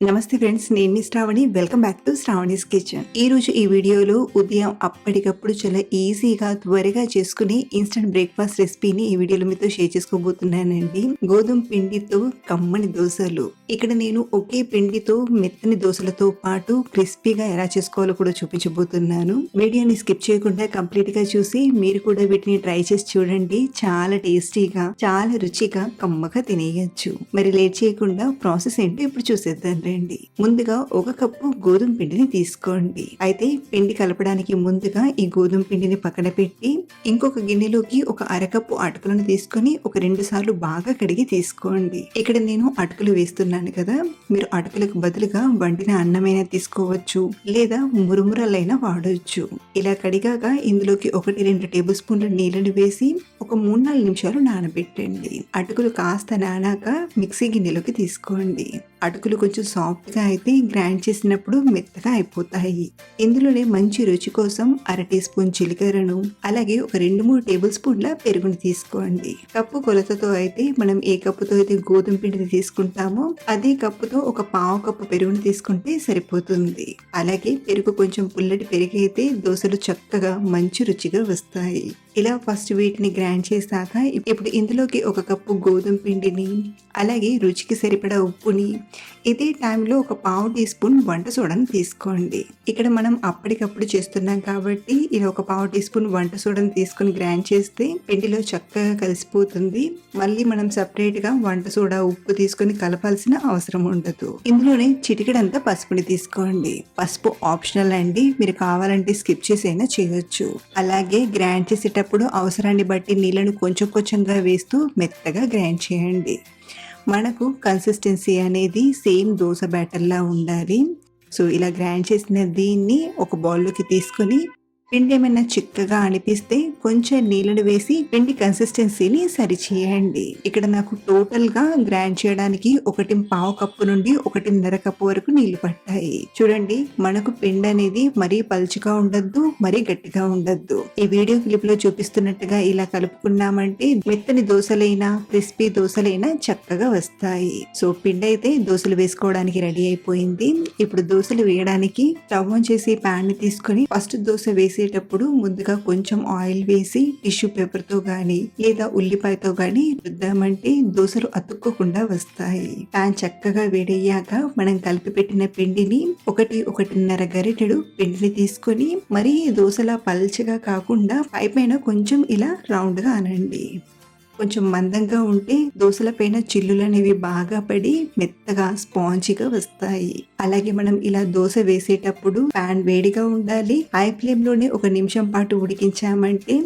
నమస్తే ఫ్రెండ్స్, నేను మీ Sravani. Welcome back to Sravani's kitchen. ఈ రోజు ఈ వీడియోలో ఉదయం అప్పటికప్పుడు చాలా ఈజీగా త్వరగా చేసుకునే ఇన్స్టెంట్ బ్రేక్ఫాస్ట్ రెసిపీని ఈ వీడియోలో మీతో షేర్ చేసుకోబోతున్నానండి. గోధుమ పిండితో కమ్మని దోశలు. ఇక్కడ నేను ఒకే పిండితో మెత్తని దోశలతో పాటు క్రిస్పీగా ఎలా చేసుకోవాలో కూడా చూపించబోతున్నాను. వీడియోని స్కిప్ చేయకుండా కంప్లీట్ గా చూసి మీరు కూడా వీటిని ట్రై చేసి చూడండి. చాలా టేస్టీగా, చాలా రుచిగా, కమ్మగా తినేయచ్చు. మరి లేట్ చేయకుండా ప్రాసెస్ ఏంటో ఇప్పుడు చూసేద్దాం రండి. ముందుగా 1 కప్పు గోధుమ పిండిని తీసుకోండి. అయితే పిండి కలపడానికి ముందుగా ఈ గోధుమ పిండిని పక్కన పెట్టి ఇంకొక గిన్నెలోకి ఒక అరకప్పు అటుకులను తీసుకొని ఒక 2 సార్లు బాగా కడిగి తీసుకోండి. ఇక్కడ నేను అటుకులు వేస్తున్నాను కదా, మీరు అటుకులకు బదులుగా వండిన అన్నమైనా తీసుకోవచ్చు, లేదా మురుమురలైనా వాడవచ్చు. ఇలా కడిగాక ఇందులోకి 1-2 టేబుల్ స్పూన్ల నీళ్ళని వేసి ఒక 3-4 నిమిషాలు నానబెట్టండి. అటుకులు కాస్త నానాక మిక్సీ గిన్నెలోకి తీసుకోండి. అటుకులు కొంచెం సాఫ్ట్గా అయితే గ్రైండ్ చేసినప్పుడు మెత్తగా అయిపోతాయి. ఇందులోనే మంచి రుచి కోసం 1/2 టీ స్పూన్ జీలకర్రను, అలాగే ఒక 2-3 టేబుల్ స్పూన్ల పెరుగుని తీసుకోండి. కప్పు కొలతతో అయితే మనం ఏ కప్పుతో అయితే గోధుమ పిండిని తీసుకుంటామో అదే కప్పుతో ఒక 1/2 కప్పు పెరుగుని తీసుకుంటే సరిపోతుంది. అలాగే పెరుగు కొంచెం పుల్లటి పెరుగు అయితే దోశలు చక్కగా మంచి రుచిగా వస్తాయి. ఇలా ఫస్ట్ వీటిని గ్రైండ్ చేశాక ఇప్పుడు ఇందులోకి 1 కప్పు గోధుమ పిండిని, అలాగే రుచికి సరిపడా ఉప్పుని, ఇదే టైంలో ఒక 1/2 టీ స్పూన్ వంట సోడాని తీసుకోండి. ఇక్కడ మనం అప్పటికప్పుడు చేస్తున్నాం కాబట్టి ఇలా ఒక 1/2 టీ స్పూన్ వంట సోడాని తీసుకుని గ్రైండ్ చేస్తే పిండిలో చక్కగా కలిసిపోతుంది. మళ్ళీ మనం సపరేట్ గా వంట సోడా, ఉప్పు తీసుకొని కలపాల్సిన అవసరం ఉండదు. ఇందులోనే చిటికెడంతా పసుపుని తీసుకోండి. పసుపు ఆప్షనల్ అండి, మీరు కావాలంటే స్కిప్ చేసైనా చేయొచ్చు. అలాగే గ్రైండ్ చేసేటప్పుడు అవసరాన్ని బట్టి నీళ్ళను కొంచెం కొంచెంగా వేస్తూ మెత్తగా గ్రైండ్ చేయండి. మనకు కన్సిస్టెన్సీ అనేది సేమ్ దోశ బ్యాటర్లా ఉండాలి. సో ఇలా గ్రైండ్ చేసిన దీన్ని ఒక బౌల్లోకి తీసుకొని పిండి ఏమైనా చిక్కగా అనిపిస్తే కొంచెం నీళ్ళను వేసి పిండి కన్సిస్టెన్సీని సరిచేయండి. ఇక్కడ నాకు టోటల్ గా గ్రైండ్ చేయడానికి 1.5 కప్పు నుండి 1.5 కప్పు వరకు నీళ్లు పట్టాయి. చూడండి, మనకు పిండి అనేది మరీ పలుచగా ఉండద్దు, మరీ గట్టిగా ఉండద్దు. ఈ వీడియో క్లిప్ లో చూపిస్తున్నట్టుగా ఇలా కలుపుకున్నామంటే మెత్తని దోశలైనా క్రిస్పీ దోశలైనా చక్కగా వస్తాయి. సో పిండి అయితే దోశలు వేసుకోవడానికి రెడీ అయిపోయింది. ఇప్పుడు దోశలు వేయడానికి స్టవ్ ఆన్ చేసి ప్యాన్ ని తీసుకొని ఫస్ట్ దోశ వేసేటప్పుడు ముందుగా కొంచెం ఆయిల్ వేసి టిష్యూ పేపర్ తో గానీ లేదా ఉల్లిపాయతో గానీ రుద్దామంటే దోశలు అతుక్కోకుండా వస్తాయి. ప్యాన్ చక్కగా వేడయ్యాక మనం కలిపి పెట్టిన పిండిని 1-1.5 గరిటెడు పిండిని తీసుకొని మరీ దోశలా పల్చగా కాకుండా పైపైన కొంచెం ఇలా రౌండ్ గా అనండి. కొంచెం మందంగా ఉంటే దోశల పైన చిల్లులు అనేవి బాగా పడి మెత్తగా స్పాంజీగా వస్తాయి. అలాగే మనం ఇలా దోశ వేసేటప్పుడు ప్యాన్ వేడిగా ఉండాలి. హై ఫ్లేమ్ లోనే 1 నిమిషం పాటు ఉడికించామంటే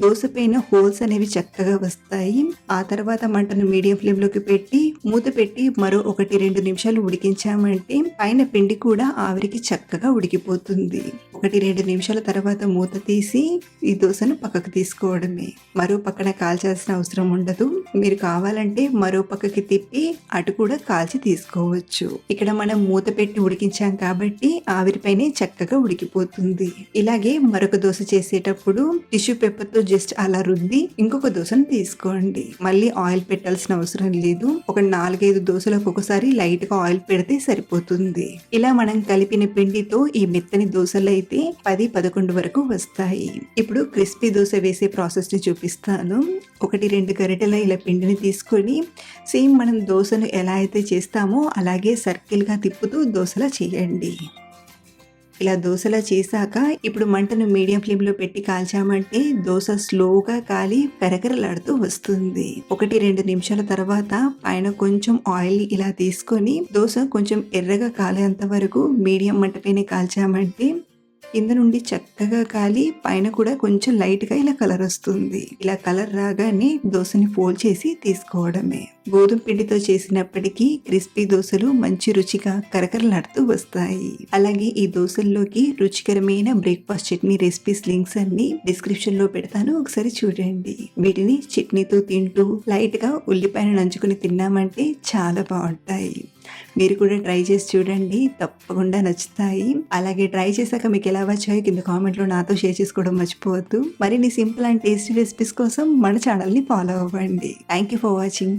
దోశ పైన హోల్స్ అనేవి చక్కగా వస్తాయి. ఆ తర్వాత మంటను మీడియం ఫ్లేమ్ లోకి పెట్టి మూత పెట్టి మరో 1-2 నిమిషాలు ఉడికించామంటే పైన పిండి కూడా ఆవిరికి చక్కగా ఉడికిపోతుంది. 1-2 నిమిషాల తర్వాత మూత తీసి ఈ దోశను పక్కకు తీసుకోవడమే. మరో పక్కన కాల్చాల్సిన అవసరం ఉండదు. మీరు కావాలంటే మరో పక్కకి తిప్పి అటు కూడా కాల్చి తీసుకోవచ్చు. ఇక్కడ మనం మూత పెట్టి ఉడికించాం కాబట్టి ఆవిరిపైనే చక్కగా ఉడికిపోతుంది. ఇలాగే మరొక దోశ చేసేటప్పుడు టిష్యూ పేపర్ తో జస్ట్ అలా రుద్ది ఇంకొక దోశను తీసుకోండి. మళ్ళీ ఆయిల్ పెట్టాల్సిన అవసరం లేదు. ఒక 4-5 దోశలకు ఒకసారి లైట్ గా ఆయిల్ పెడితే సరిపోతుంది. ఇలా మనం కలిపిన పిండితో ఈ మెత్తని దోశలు అయితే 10-11 వరకు వస్తాయి. ఇప్పుడు క్రిస్పీ దోశ వేసే ప్రాసెస్ ని చూపిస్తాను. 1-2 గరిటెల ఇలా పిండిని తీసుకొని సేమ్ మనం దోశను ఎలా అయితే చేస్తామో అలాగే సర్కిల్ గా తిప్పుతూ దోశలా చేయండి. ఇలా దోశలా చేశాక ఇప్పుడు మంటను మీడియం ఫ్లేమ్ లో పెట్టి కాల్చామంటే దోశ స్లోగా కాలి కరకరలాడుతూ వస్తుంది. 1-2 నిమిషాల తర్వాత పైన కొంచెం ఆయిల్ ఇలా తీసుకొని దోశ కొంచెం ఎర్రగా కాలేంత వరకు మీడియం మంట పైన కాల్చామంటే కింద నుండి చక్కగా కాలి పైన కూడా కొంచెం లైట్ గా ఇలా కలర్ వస్తుంది. ఇలా కలర్ రాగానే దోశని ఫోల్డ్ చేసి తీసుకోవడమే. గోధుమ పిండితో చేసినప్పటికీ క్రిస్పీ దోశలు మంచి రుచిగా కరకరలాడుతూ వస్తాయి. అలాగే ఈ దోశల్లోకి రుచికరమైన బ్రేక్ఫాస్ట్ చట్నీ రెసిపీస్ లింక్స్ అన్ని డిస్క్రిప్షన్ లో పెడతాను, ఒకసారి చూడండి. వీటిని చట్నీతో తింటూ లైట్ గా ఉల్లిపాయను నంచుకుని తిన్నామంటే చాలా బాగుంటాయి. మీరు కూడా ట్రై చేసి చూడండి, తప్పకుండా నచ్చుతాయి. అలాగే ట్రై చేశాక మీకు ఎలా వచ్చాయో కింద కామెంట్ లో నాతో షేర్ చేసుకోవడం మర్చిపోవద్దు. మరిన్ని సింపుల్ అండ్ టేస్టీ రెసిపీస్ కోసం మన ఛానల్ ని ఫాలో అవ్వండి. Thank you for watching.